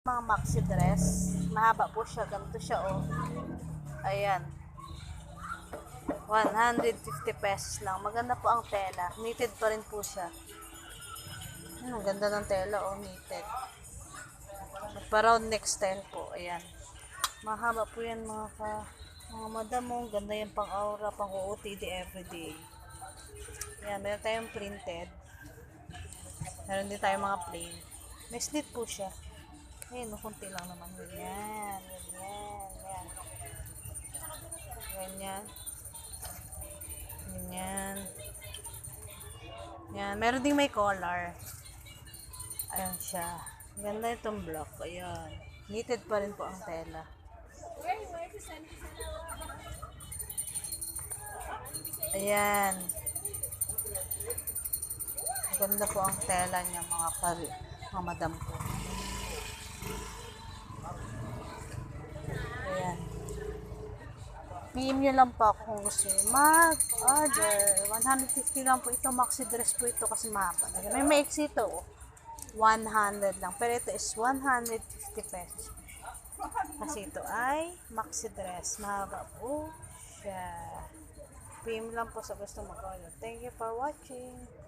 Mga maxi dress. Mahaba po siya. Ganito siya, oh. Ayan. 150 pesos lang. Maganda po ang tela. Knitted pa rin po siya. Ang ganda ng tela, oh. Knitted. Pa-round neck style po. Ayan. Mahaba po yan, mga madam, oh. Ganda yan pang aura, pang OOTD everyday. Ayan. Meron tayong printed. Meron din tayong mga plain. May slit po siya. Ayan, kunti lang naman. Ganyan. Ganyan. Ganyan. Ganyan. Yan. Meron ding may collar. Ayan siya. Ganda itong block. Ayan. Knitted pa rin po ang tela. Ayan. Ganda po ang tela niya, mga madam po. Ayan. PM nyo lang po ako kung gusto nyo mag-order. 150 lang po ito. Maxi dress po ito kasi mahaba. May maiksi ito. 100 lang. Pero ito is 150 pesos. Kasi ito ay maxi dress. Mahaba po siya. PM lang po sa gusto mag-order. Thank you for watching.